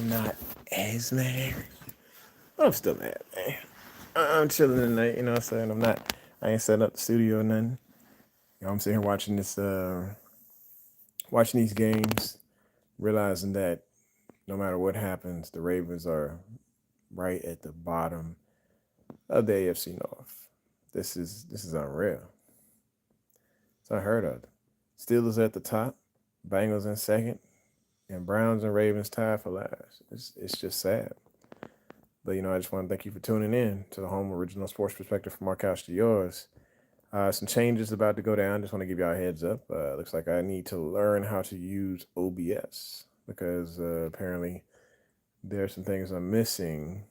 I'm not as mad. I'm still mad, man. I'm chilling tonight, you know what I'm saying? I ain't setting up the studio or nothing. You know, I'm sitting here watching watching these games, realizing that no matter what happens, the Ravens are right at the bottom of the AFC North. This is unreal. It's unheard of. Steelers at the top, Bengals in second, and Browns and Ravens tied for last. It's just sad. But I just want to thank you for tuning in to the Home Original Sports Perspective from our couch to yours. Some changes about to go down. Just want to give y'all a heads up. Looks like I need to learn how to use OBS because apparently there are some things I'm missing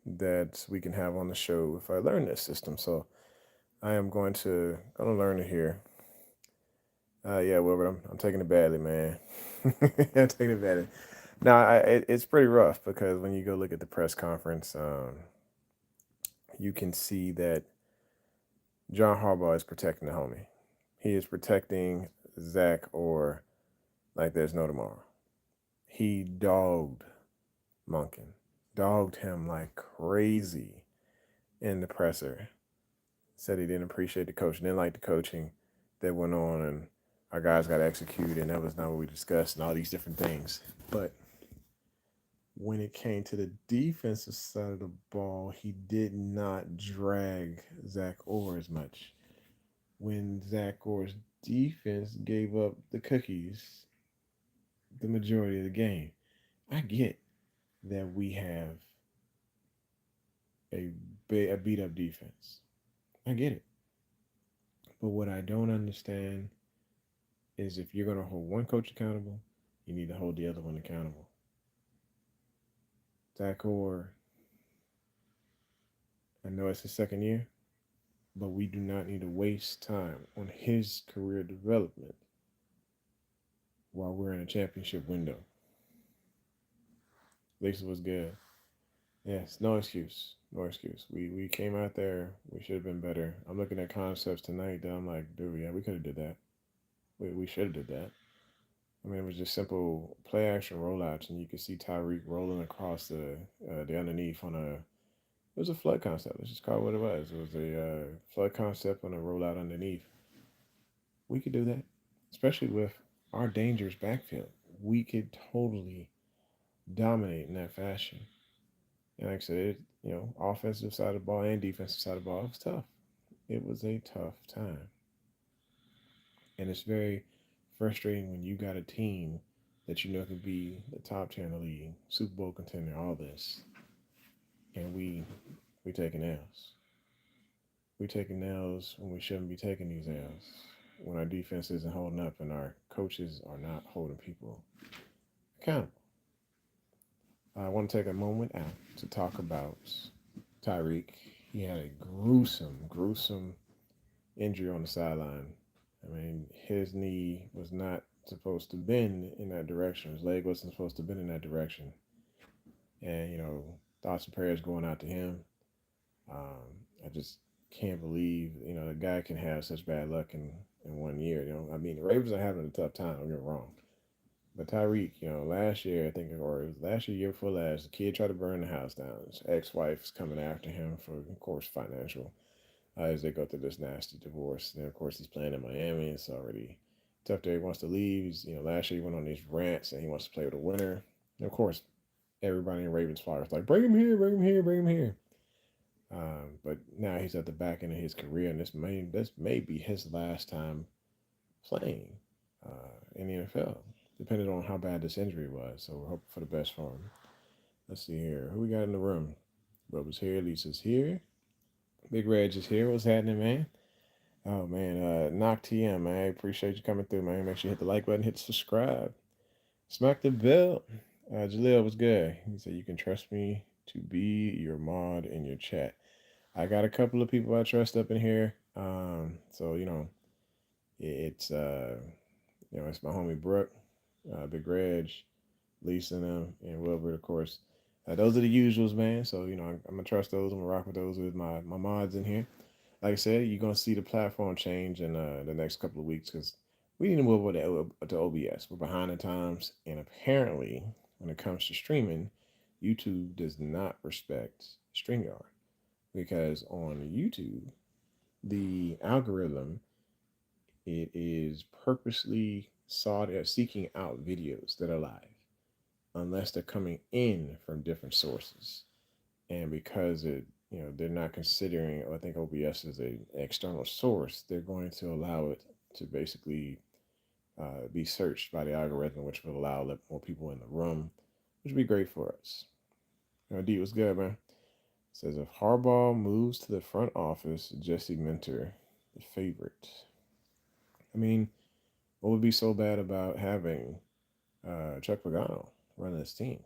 that we can have on the show if I learn this system. So I am gonna learn it here. Yeah, Wilbur, I'm taking it badly, man. I'm taking it badly. Now, it's pretty rough because when you go look at the press conference, you can see that John Harbaugh is protecting the homie. He is protecting Zach or like there's no tomorrow. He Monken, dogged him like crazy in the presser. Said he didn't appreciate the coaching, didn't like the coaching that went on, and our guys got executed, and that was not what we discussed, and all these different things. But when it came to the defensive side of the ball, he did not drag Zach Orr as much. When Zach Orr's defense gave up the cookies the majority of the game. I get that we have a, a beat up defense. I get it. But what I don't understand is if you're going to hold one coach accountable, you need to hold the other one accountable. Zach Orr, I know it's his second year, but we do not need to waste time on his career development while we're in a championship window. Lisa was good. Yes, no excuse. No excuse. We came out there. We should have been better. I'm looking at concepts tonight that I'm like, dude, yeah, we could have did that. We should have did that. I mean, it was just simple play action rollouts, and you could see Tyreek rolling across the underneath on a. It was a flood concept. Let's just call it what it was. It was a flood concept on a rollout underneath. We could do that, especially with our dangerous backfield. We could totally dominate in that fashion. And like I said, offensive side of the ball and defensive side of the ball, it was tough. It was a tough time. And it's very frustrating when you got a team that you know could be the top 10 in the league, Super Bowl contender, all this. And we taking L's. We taking L's when we shouldn't be taking these L's. When our defense isn't holding up and our coaches are not holding people accountable. I want to take a moment out to talk about Tyreek. He had a gruesome injury on the sideline. I mean, his knee was not supposed to bend in that direction. His leg wasn't supposed to bend in that direction. And, thoughts and prayers going out to him. I just can't believe, the guy can have such bad luck in 1 year. I mean, the Ravens are having a tough time, don't get me wrong. But Tyreek, last year, I think, or it was last year before last, the kid tried to burn the house down. His ex-wife's coming after him for, of course, financial as they go through this nasty divorce. And then, of course, he's playing in Miami. It's already tough there. He wants to leave. Last year he went on these rants and he wants to play with a winner. And of course, everybody in Ravens fire is like, bring him here, bring him here, bring him here. But now he's at the back end of his career, and this may be his last time playing in the NFL, depending on how bad this injury was. So we're hoping for the best for him. Let's see here. Who we got in the room? Bubba's here. Lisa's here. Big Reg is here. What's happening, man? Oh man, Knock TM, man. I appreciate you coming through, man. Make sure you hit the like button, hit subscribe, smack the bell. Jaleel was good. He said you can trust me to be your mod in your chat. I got a couple of people I trust up in here. So it's it's my homie Brooke, Big Reg, Lisa and them, and Wilbur, of course. Those are the usuals, man. So I'm gonna trust those. I'm gonna rock with those with my mods in here. Like I said, you're gonna see the platform change in the next couple of weeks because we need to move over to OBS. We're behind the times, and apparently when it comes to streaming, YouTube does not respect StreamYard because on YouTube, the algorithm it is purposely seeking out videos that are live unless they're coming in from different sources. And because they're not considering, I think OBS is an external source, they're going to allow it to basically be searched by the algorithm, which will allow more people in the room, which would be great for us. D was good, man. It says if Harbaugh moves to the front office, Jesse Minter, the favorite. I mean, what would be so bad about having Chuck Pagano running this team,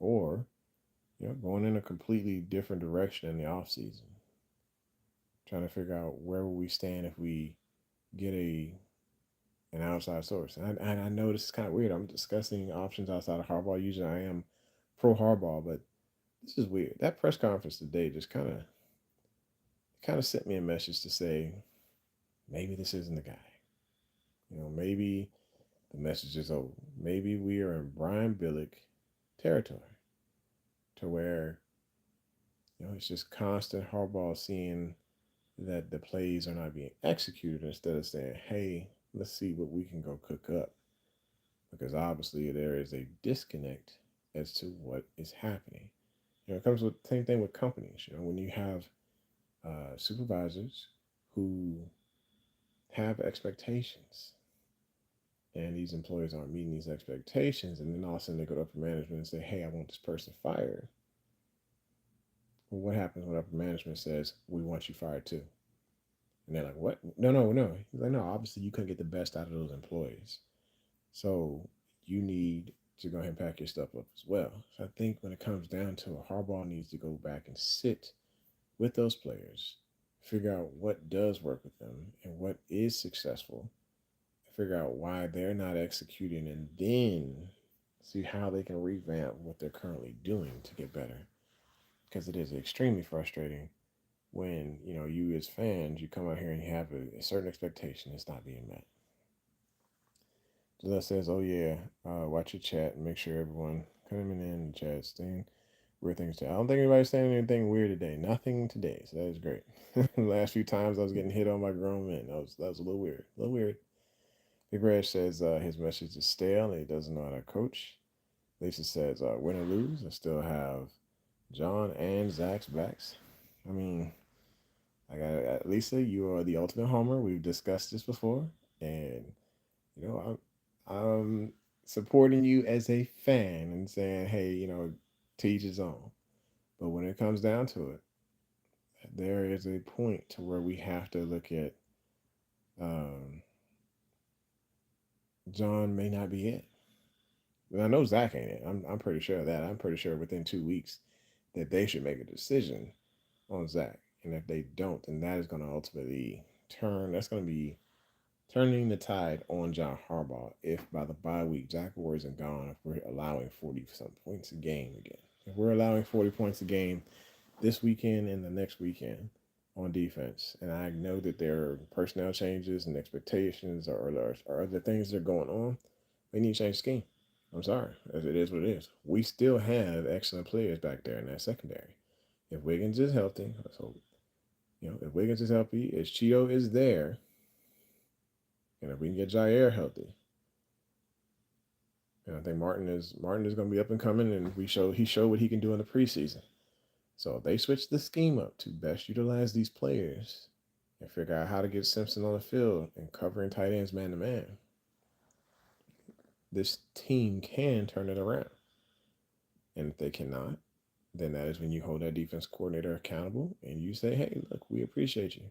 or going in a completely different direction in the offseason, trying to figure out where will we stand if we get an outside source. And I know this is kind of weird. I'm discussing options outside of Harbaugh. Usually I am pro Harbaugh, but this is weird. That press conference today just kind of sent me a message to say maybe this isn't the guy. Maybe the message is over. Maybe we are in Brian Billick territory, to where it's just constant Harbaugh seeing that the plays are not being executed instead of saying, hey, let's see what we can go cook up. Because obviously there is a disconnect as to what is happening. It comes with the same thing with companies. When you have supervisors who have expectations and these employees aren't meeting these expectations, and then all of a sudden they go to upper management and say, hey, I want this person fired. Well, what happens when upper management says, we want you fired too? And they're like, what? No. He's like, no, obviously you couldn't get the best out of those employees. So you need to go ahead and pack your stuff up as well. So I think when it comes down to it, Harbaugh needs to go back and sit with those players, figure out what does work with them and what is successful, figure out why they're not executing, and then see how they can revamp what they're currently doing to get better. Because it is extremely frustrating when you as fans, you come out here and you have a certain expectation that's not being met. So that says, oh yeah, watch your chat and make sure everyone coming in the chat staying weird things. I don't think anybody's saying anything weird today. Nothing today, so that is great. The last few times I was getting hit on by grown men, that was a little weird. A little weird. Big Red says his message is stale and he doesn't know how to coach. Lisa says, win or lose, I still have John and Zach's backs. I mean, I got Lisa, you are the ultimate homer. We've discussed this before, and I'm supporting you as a fan and saying, hey, to each his own. But when it comes down to it, there is a point to where we have to look at John may not be it. And I know Zach ain't it. I'm pretty sure of that. I'm pretty sure within 2 weeks that they should make a decision on Zach. And if they don't, then that is going to ultimately that's going to be turning the tide on John Harbaugh if by the bye week Zach isn't gone, if we're allowing 40-some points a game again. If we're allowing 40 points a game this weekend and the next weekend on defense, and I know that there are personnel changes and expectations or other things that are going on, we need to change the scheme. I'm sorry. It is what it is. We still have excellent players back there in that secondary. If Wiggins is healthy, let's hope. If Wiggins is healthy, if Cheeto is there, and if we can get Jair healthy, and I think Martin is going to be up and coming, and he showed what he can do in the preseason. So if they switch the scheme up to best utilize these players and figure out how to get Simpson on the field and covering tight ends man to man, this team can turn it around. And if they cannot, then that is when you hold that defense coordinator accountable and you say, hey, look, we appreciate you.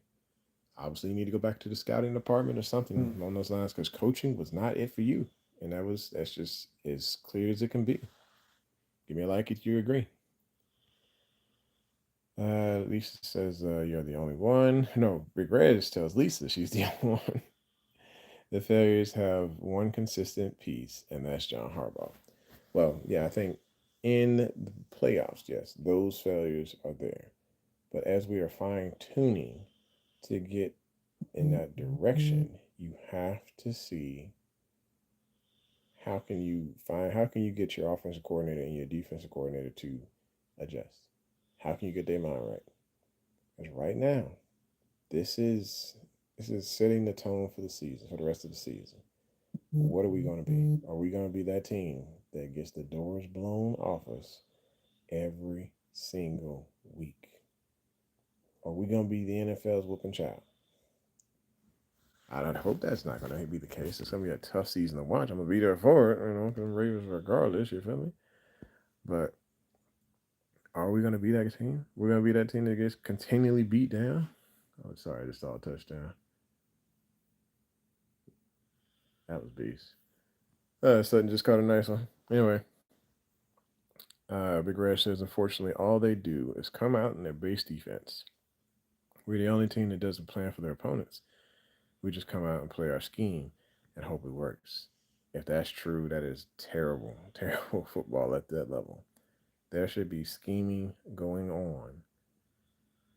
Obviously, you need to go back to the scouting department or something along those lines, because coaching was not it for you. And that's just as clear as it can be. Give me a like if you agree. Lisa says you're the only one. No, Big Red tells Lisa she's the only one. The failures have one consistent piece, and that's John Harbaugh. Well, yeah, I think in the playoffs, yes, those failures are there. But as we are fine-tuning to get in that direction, you have to see how can you get your offensive coordinator and your defensive coordinator to adjust? How can you get their mind right? Because right now, this is this is setting the tone for the season, for the rest of the season. What are we going to be? Are we going to be that team that gets the doors blown off us every single week? Are we going to be the NFL's whooping child? I don't hope that's not going to be the case. It's going to be a tough season to watch. I'm going to be there for it, the Ravens regardless, you feel me? But are we going to be that team? We're going to be that team that gets continually beat down? Oh, sorry, I just saw a touchdown. That was beast. Sutton just caught a nice one. Anyway, Big Red says, unfortunately, all they do is come out in their base defense. We're the only team that doesn't plan for their opponents. We just come out and play our scheme and hope it works. If that's true, that is terrible, terrible football at that level. There should be scheming going on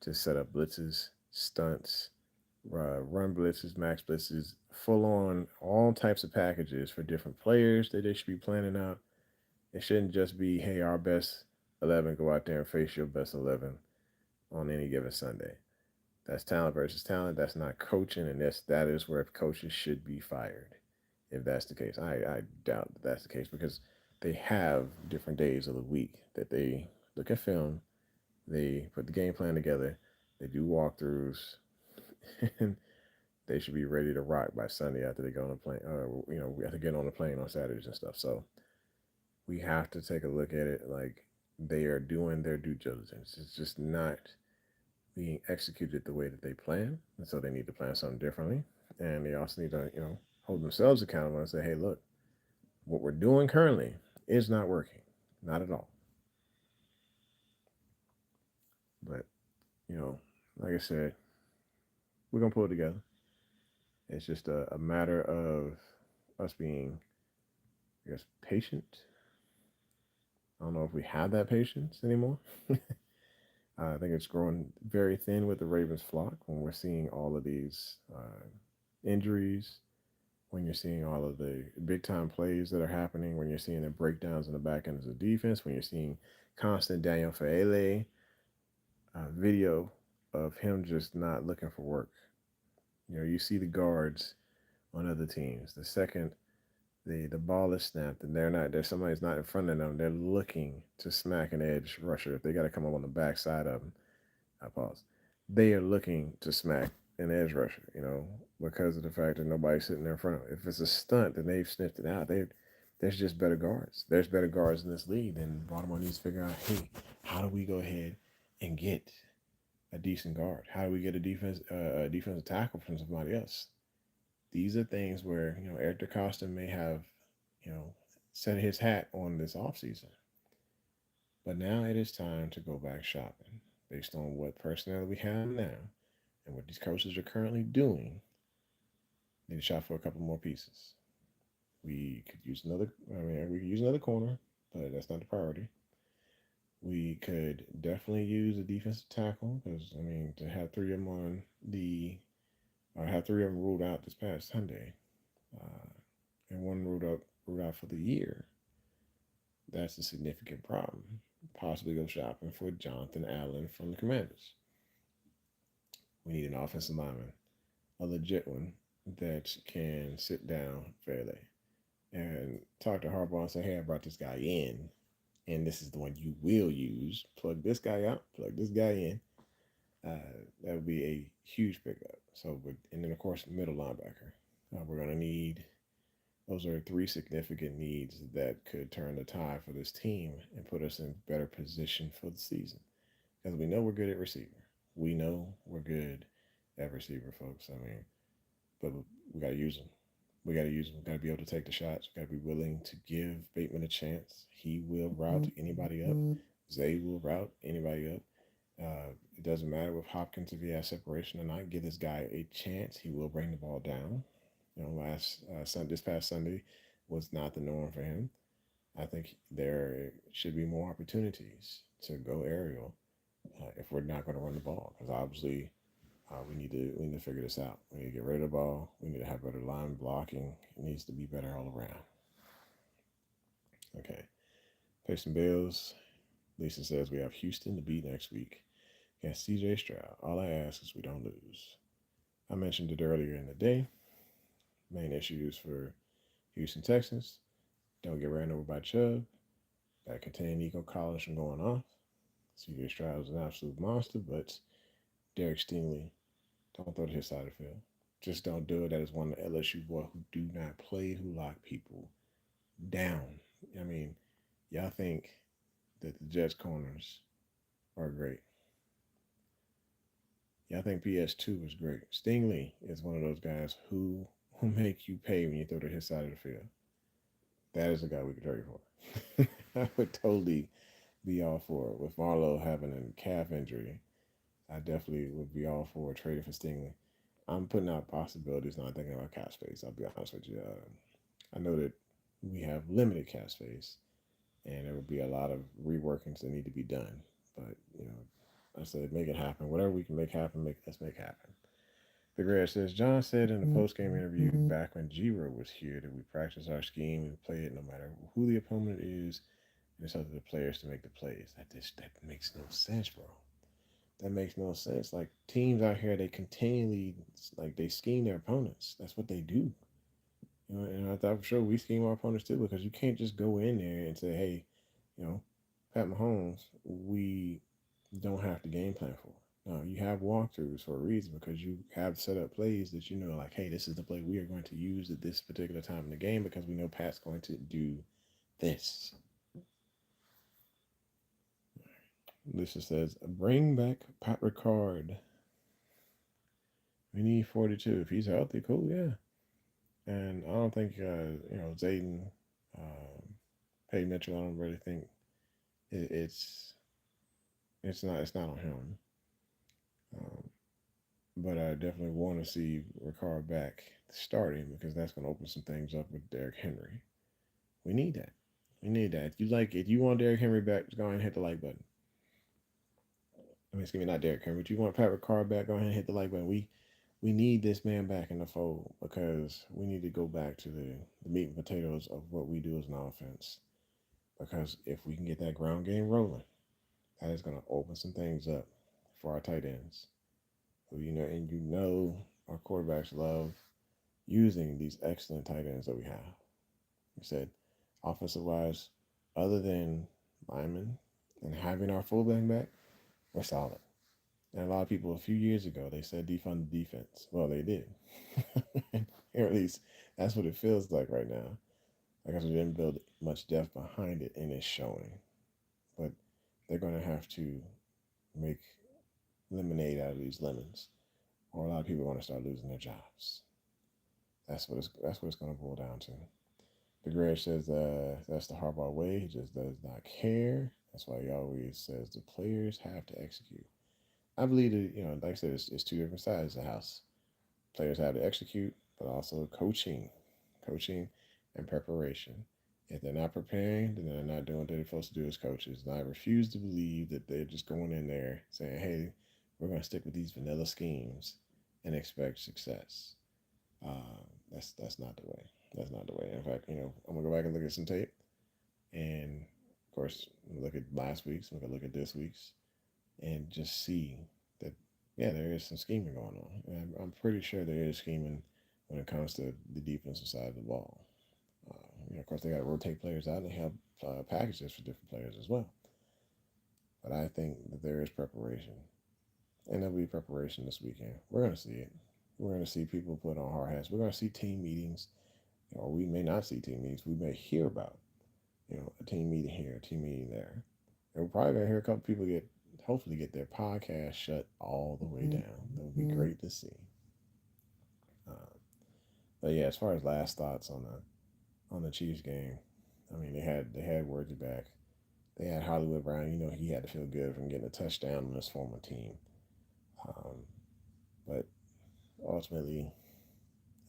to set up blitzes, stunts, run blitzes, max blitzes, full on all types of packages for different players that they should be planning out. It shouldn't just be, hey, our best 11 go out there and face your best 11 on any given Sunday. That's talent versus talent. That's not coaching, and that is where coaches should be fired if that's the case. I doubt that that's the case because they have different days of the week that they look at film, they put the game plan together, they do walkthroughs, and they should be ready to rock by Sunday after they go on the plane. We have to get on the plane on Saturdays and stuff. So we have to take a look at it like they are doing their due diligence. It's just not being executed the way that they plan, and so they need to plan something differently. And they also need to, hold themselves accountable and say, "Hey, look, what we're doing currently is not working, not at all." But like I said, we're gonna pull it together. It's just a matter of us being, I guess, patient. I don't know if we have that patience anymore. I think it's growing very thin with the Ravens flock when we're seeing all of these injuries, when you're seeing all of the big time plays that are happening, when you're seeing the breakdowns in the back end of the defense, when you're seeing constant Daniel Faele video of him just not looking for work. You see the guards on other teams. The second the ball is snapped and somebody's not in front of them, they're looking to smack an edge rusher. If they got to come up on the backside of them, I pause. They are looking to smack an edge rusher, because of the fact that nobody's sitting there in front of them. If it's a stunt, then they've sniffed it out. There's just better guards. There's better guards in this league. Then Baltimore needs to figure out, hey, how do we go ahead and get a decent guard? How do we get a defensive tackle from somebody else? These are things where Eric DeCosta may have set his hat on this offseason. But now it is time to go back shopping based on what personnel we have now and what these coaches are currently doing. Need to shop for a couple more pieces. We could use another corner, but that's not the priority. We could definitely use a defensive tackle because to have three of them have three of them ruled out this past Sunday, and one ruled out for the year. That's a significant problem. Possibly go shopping for Jonathan Allen from the Commanders. We need an offensive lineman, a legit one that can sit down fairly and talk to Harbaugh and say, "Hey, I brought this guy in, and this is the one you will use. Plug this guy out, plug this guy in." That would be a huge pickup. And then of course, middle linebacker. We're going to need. Those are three significant needs that could turn the tide for this team and put us in better position for the season. Because we know we're good at receiver. We know we're good at receiver, folks. But we got to use them. We got to use them. We got to be able to take the shots. We got to be willing to give Bateman a chance. He will route anybody up. Zay will route anybody up. It doesn't matter with Hopkins if he has separation or not. Give this guy a chance. He will bring the ball down. This past Sunday was not the norm for him. I think there should be more opportunities to go aerial if we're not going to run the ball, because obviously we need to figure this out. We need to get rid of the ball. We need to have better line blocking. It needs to be better all around. Okay. Pay some bills. Lisa says we have Houston to beat next week against CJ Stroud. All I ask is we don't lose. I mentioned it earlier in the day. Main issues for Houston Texans. Don't get ran over by Chubb. Got to contain Nico Collins from going off. CJ Stroud is an absolute monster, but Derek Stingley, don't throw to his side of the field. Just don't do it. That is one of the LSU boys who do not play, who lock people down. I mean, y'all think that the Jets corners are great. Y'all think PS2 is great. Stingley is one of those guys who make you pay when you throw to his side of the field. That is a guy we could trade for. I would totally be all for it. With Marlowe having a calf injury, I definitely would be all for trading for Stingley. I'm putting out possibilities, not thinking about cap space. I'll be honest with you. I know that we have limited cap space, and there will be a lot of reworkings that need to be done. But I said make it happen. Whatever we can make happen, let's make happen. The Grad says John said in the post game interview back when Giro was here that we practice our scheme and play it no matter who the opponent is, and it's up to the players to make the plays. That makes no sense, bro. That makes no sense. Like teams out here, they continually they scheme their opponents. That's what they do. And I thought for sure we scheme our opponents too because you can't just go in there and say, hey, you know, Pat Mahomes, we don't have to game plan for. No, you have walkthroughs for a reason because you have set up plays that you know, like, hey, this is the play we are going to use at this particular time in the game because we know Pat's going to do this. Lisa says, bring back Pat Ricard. We need 42. If he's healthy, cool, yeah. And I don't think, Zayden, Peyton Mitchell, I don't really think it, it's not on him. Um, but I definitely want to see Ricard back starting because that's going to open some things up with Derrick Henry. We need that. We need that. If you want Derrick Henry back, just go ahead and hit the like button. I mean, excuse me, not Derrick Henry. But you want Pat Ricard back, go ahead and hit the like button. We need this man back in the fold because we need to go back to the meat and potatoes of what we do as an offense. Because if we can get that ground game rolling, that is going to open some things up for our tight ends. And our quarterbacks love using these excellent tight ends that we have. We said, offensive wise, other than Lyman and having our fullback back, we're solid. And a lot of people a few years ago they said defund the defense. Well, they did, or at least that's what it feels like right now. Because we didn't build much depth behind it, and it's showing. But they're going to have to make lemonade out of these lemons, or a lot of people are going to start losing their jobs. That's what it's going to boil down to. The Greg says that's the Harbaugh way. He just does not care. That's why he always says the players have to execute. I believe that like I said, it's two different sides of the house. Players have to execute, but also coaching, and preparation. If they're not preparing, then they're not doing what they're supposed to do as coaches. And I refuse to believe that they're just going in there saying, "Hey, we're going to stick with these vanilla schemes and expect success." That's not the way. That's not the way. In fact, I'm gonna go back and look at some tape, and of course, look at last week's. We're gonna look at this week's, and just see that there is some scheming going on. And I'm pretty sure there is scheming when it comes to the defensive side of the ball. Of course, they got to rotate players out and they have packages for different players as well. But I think that there is preparation, and there'll be preparation this weekend. We're going to see it. We're going to see people put on hard hats. We're going to see team meetings, or we may not see team meetings. We may hear about, a team meeting here, a team meeting there. And we're probably going to hear a couple people hopefully get their podcast shut all the way down. That would be great to see. But yeah, as far as last thoughts on the Chiefs game, I mean they had Worthy back. They had Hollywood Brown. He had to feel good from getting a touchdown on his former team. Um, but ultimately,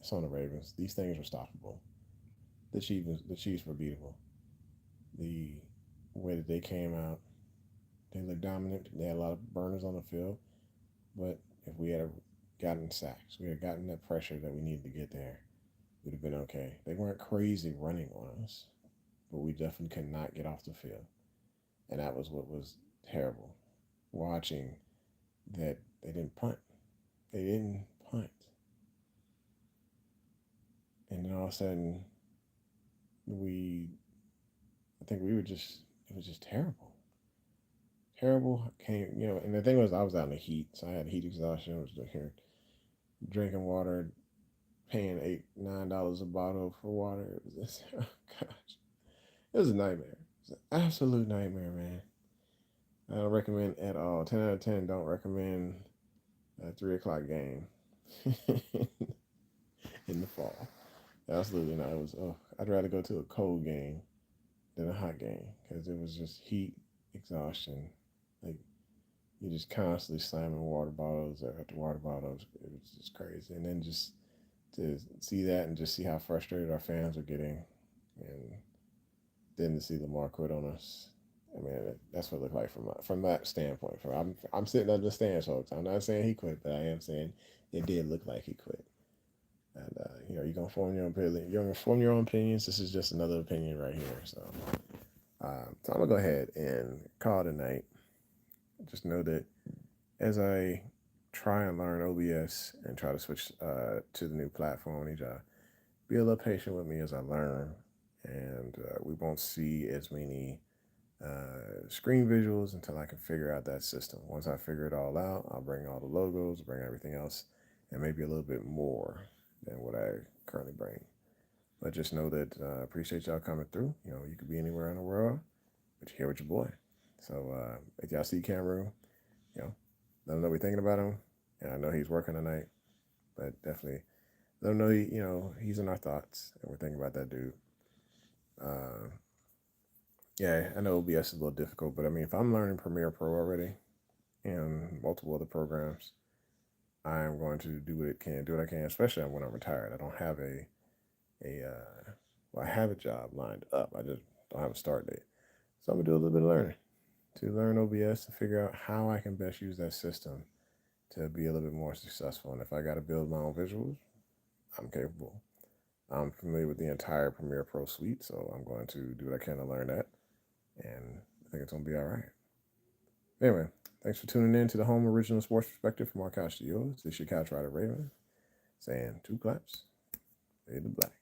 it's on the Ravens. These things were stoppable. The Chiefs were beatable. The way that they came out, they looked dominant. They had a lot of burners on the field. But if we had gotten sacks, we had gotten that pressure that we needed to get there, we'd have been okay. They weren't crazy running on us. but we definitely could not get off the field. And that was what was terrible. Watching that they didn't punt. They didn't punt. And then all of a sudden, we, I think we were just, it was just terrible. Terrible. Came, and the thing was, I was out in the heat, so I had heat exhaustion. I was here drinking water, paying $8, $9 a bottle for water. It was just, oh gosh, it was a nightmare. It's an absolute nightmare, man. I don't recommend at all. 10 out of 10. Don't recommend a 3 o'clock game in the fall. Absolutely not. It was. Oh, I'd rather go to a cold game than a hot game because it was just heat exhaustion. Like you just constantly slamming water bottles after water bottles. It was just crazy. And then just to see that and just see how frustrated our fans were getting, and then to see Lamar quit on us. I mean, that's what it looked like from that standpoint. I'm sitting under the stands, folks. I'm not saying he quit, but I am saying it did look like he quit. And you're gonna form your own opinion. You're gonna form your own opinions. This is just another opinion right here. So I'm gonna go ahead and call it a night. Just know that as I try and learn OBS and try to switch to the new platform, I need to be a little patient with me as I learn, and we won't see as many screen visuals until I can figure out that system. Once I figure it all out, I'll bring all the logos, bring everything else, and maybe a little bit more than what I currently bring. But just know that I appreciate y'all coming through. You could be anywhere in the world, but you're here with your boy. So if y'all see Cameroon, let him know we're thinking about him. And I know he's working tonight, but definitely let him know he's in our thoughts and we're thinking about that dude. Yeah, I know OBS is a little difficult, but I mean, if I'm learning Premiere Pro already and multiple other programs, I'm going to do what I can, especially when I'm retired. I don't have I have a job lined up. I just don't have a start date. So I'm gonna do a little bit of learning to learn OBS to figure out how I can best use that system to be a little bit more successful. And if I got to build my own visuals, I'm capable. I'm familiar with the entire Premiere Pro suite, so I'm going to do what I can to learn that. And I think it's going to be all right. Anyway, thanks for tuning in to the Home Original Sports Perspective from our couch to yours. This is your Couch Rider Raven saying 2 claps, fade to black.